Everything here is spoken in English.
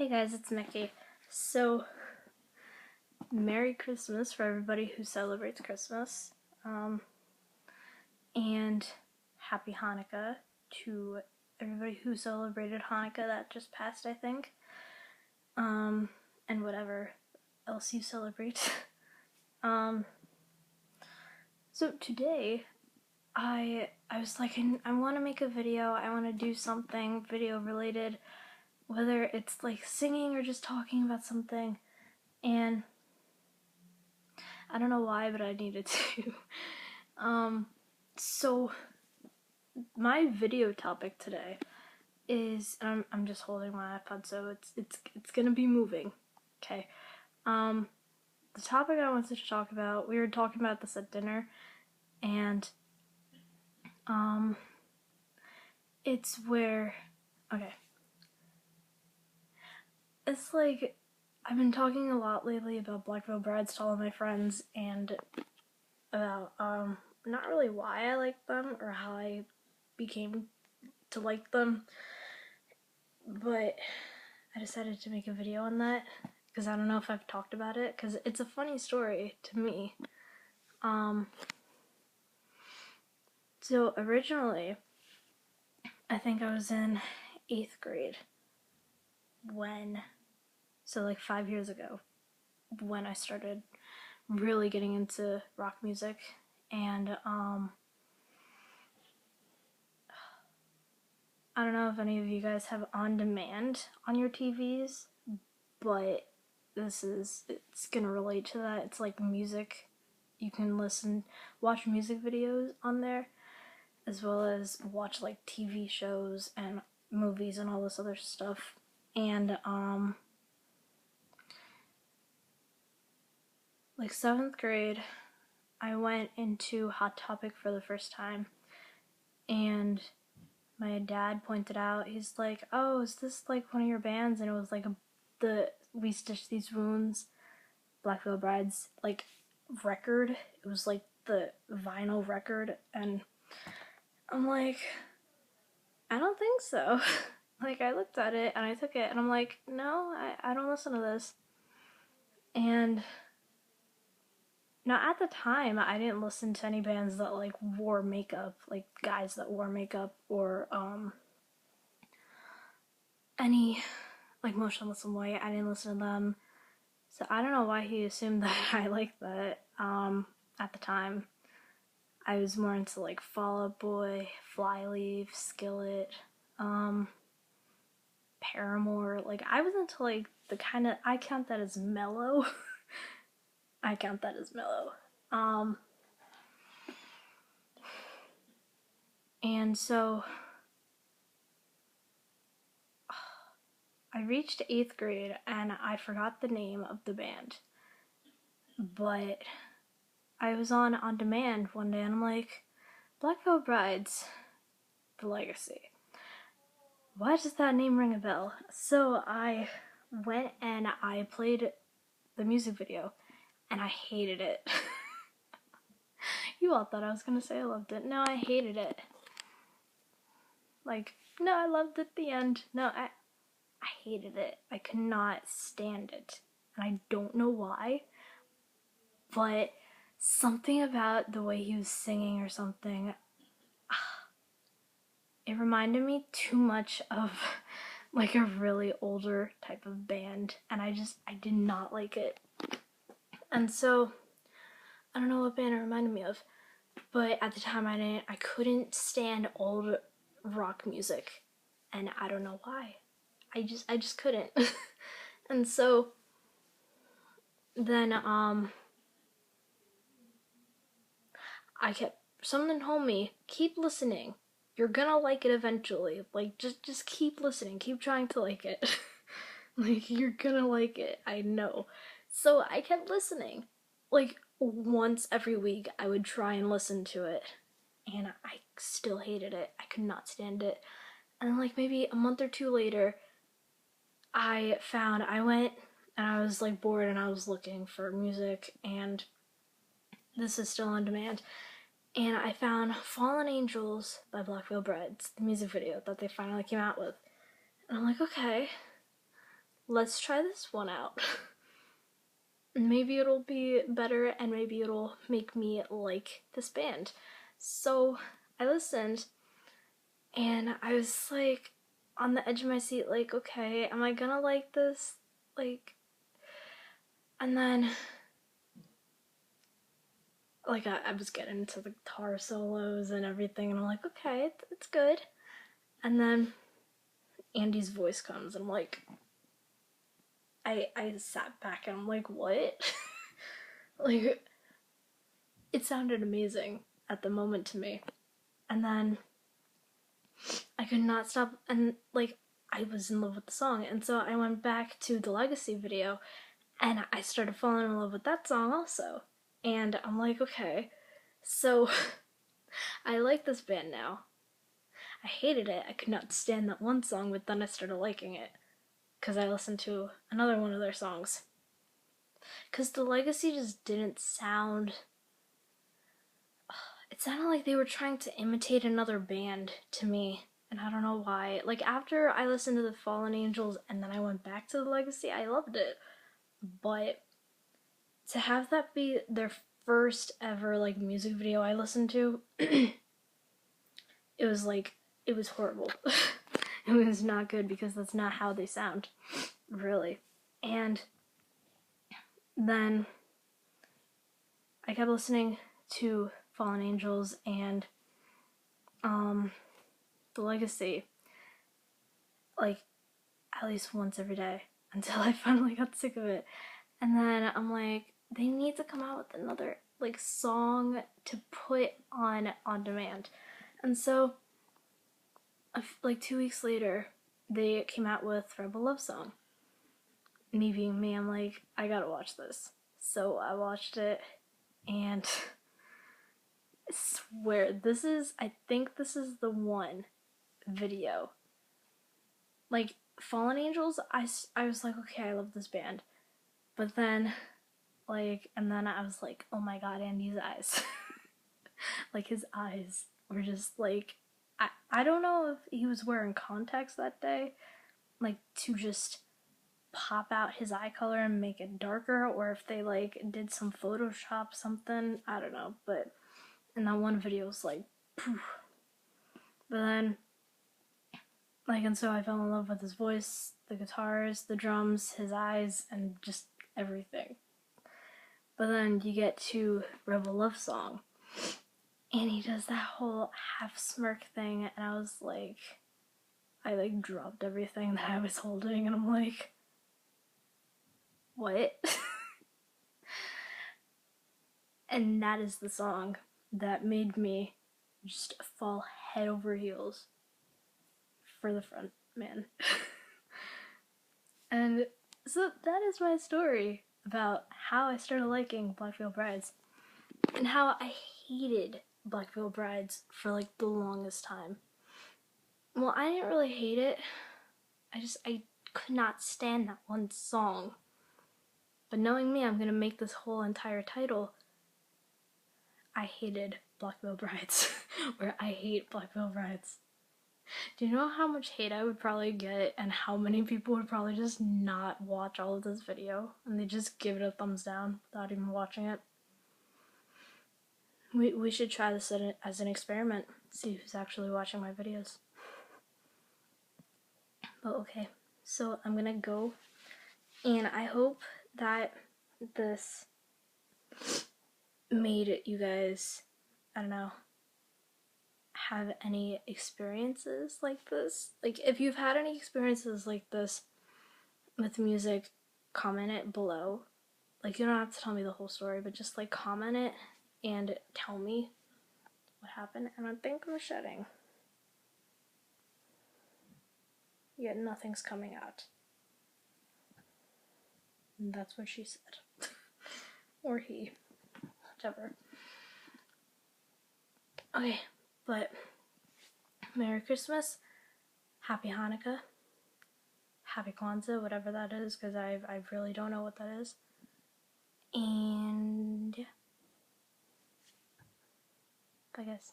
Hey guys, it's Mickey. So, Merry Christmas for everybody who celebrates Christmas. And Happy Hanukkah to everybody who celebrated Hanukkah that just passed, I think. And whatever else you celebrate. So today, I was like, I want to make a video. I want to do something video related, whether it's like singing or just talking about something. And I don't know why, but I needed to. So my video topic today is, and I'm just holding my iPod, so it's gonna be moving. Okay. The topic I wanted to talk about, we were talking about this at dinner, and it's where, okay. It's like, I've been talking a lot lately about Black Veil Brides to all of my friends, and about, not really why I like them, or how I became to like them, but I decided to make a video on that, because I don't know if I've talked about it, because it's a funny story to me. So originally, I think I was in 8th grade so like 5 years ago, when I started really getting into rock music, and I don't know if any of you guys have on demand on your TVs, but it's gonna relate to that. It's like music. You can watch music videos on there, as well as watch like TV shows and movies and all this other stuff. And like 7th grade, I went into Hot Topic for the first time, and my dad pointed out, he's like, "Oh, is this like one of your bands?" And it was like the We Stitch These Wounds, Black Veil Brides, like, record. It was like the vinyl record, and I'm like, I don't think so. Like, I looked at it and I took it and I'm like, no, I don't listen to this. And now at the time, I didn't listen to any bands that like wore makeup, like guys that wore makeup, or any like Motionless in White. I didn't listen to them. So I don't know why he assumed that I liked that. At the time, I was more into like Fall Out Boy, Flyleaf, Skillet, Paramore. Like, I was into like the kind of, I count that as mellow. I count that as mellow. And so I reached 8th grade and I forgot the name of the band, but I was on demand one day and I'm like, Black Veil Brides, The Legacy. Why does that name ring a bell? So I went and I played the music video and I hated it. You all thought I was gonna say I loved it. No, I hated it. Like, no, I loved it at the end. No, I hated it. I could not stand it. And I don't know why, but something about the way he was singing or something, it reminded me too much of like a really older type of band, and I did not like it. And so I don't know what band it reminded me of, but at the time I couldn't stand old rock music, and I don't know why. I just couldn't. And so then someone told me, keep listening. You're gonna like it eventually. Like, just keep listening. Keep trying to like it. Like, you're gonna like it. I know. So I kept listening. Like, once every week, I would try and listen to it. And I still hated it. I could not stand it. And then, like, maybe a month or two later, I went and I was, like, bored and I was looking for music. And this is still on demand. And I found Fallen Angels by Black Veil Brides, the music video that they finally came out with. And I'm like, okay, let's try this one out. Maybe it'll be better and maybe it'll make me like this band. So I listened and I was like on the edge of my seat, like, okay, am I gonna like this? Like, and then like I was getting into the guitar solos and everything, and I'm like, okay, it's good. And then Andy's voice comes, and I'm like, I sat back and I'm like, what? Like, it sounded amazing at the moment to me. And then I could not stop, and like, I was in love with the song, and so I went back to the Legacy video, and I started falling in love with that song also. And I'm like, okay, so I like this band now. I hated it. I could not stand that one song, but then I started liking it because I listened to another one of their songs. Because the Legacy just didn't sound... It sounded like they were trying to imitate another band to me, and I don't know why. Like, after I listened to the Fallen Angels and then I went back to the Legacy, I loved it. But to have that be their first ever, like, music video I listened to, it was like, it was horrible. It was not good because that's not how they sound, really. And then I kept listening to Fallen Angels and The Legacy, like, at least once every day until I finally got sick of it. And then I'm like, they need to come out with another, like, song to put on demand. And so like 2 weeks later, they came out with Rebel Love Song. Me being me, I'm like, I gotta watch this. So I watched it, and I swear, I think this is the one video. Like, Fallen Angels, I was like, okay, I love this band. But then, like, and then I was like, oh my god, Andy's eyes. Like, his eyes were just like, I don't know if he was wearing contacts that day, like, to just pop out his eye color and make it darker, or if they, like, did some Photoshop something, I don't know, but in that one video it was like, poof. But then, like, and so I fell in love with his voice, the guitars, the drums, his eyes, and just everything. But then you get to Rebel Love Song, and he does that whole half smirk thing, and I was like, I like dropped everything that I was holding, and I'm like, what? And that is the song that made me just fall head over heels for the front man. And so that is my story about how I started liking Black Veil Brides and how I hated Black Veil Brides for like the longest time. Well, I didn't really hate it. I could not stand that one song. But knowing me, I'm gonna make this whole entire title, I hated Black Veil Brides, or I hate Black Veil Brides. Do you know how much hate I would probably get, and how many people would probably just not watch all of this video, and they just give it a thumbs down without even watching it? We should try this as an experiment, see who's actually watching my videos. But okay, so I'm gonna go, and I hope that this made you guys, I don't know, have any experiences like this. Like, if you've had any experiences like this with music, comment it below. Like, you don't have to tell me the whole story, but just like comment it and tell me what happened. And I think I'm shedding. Yet nothing's coming out. And that's what she said. Or he. Whichever. Okay, but Merry Christmas, Happy Hanukkah, Happy Kwanzaa, whatever that is, because I really don't know what that is. And yeah. Bye guys.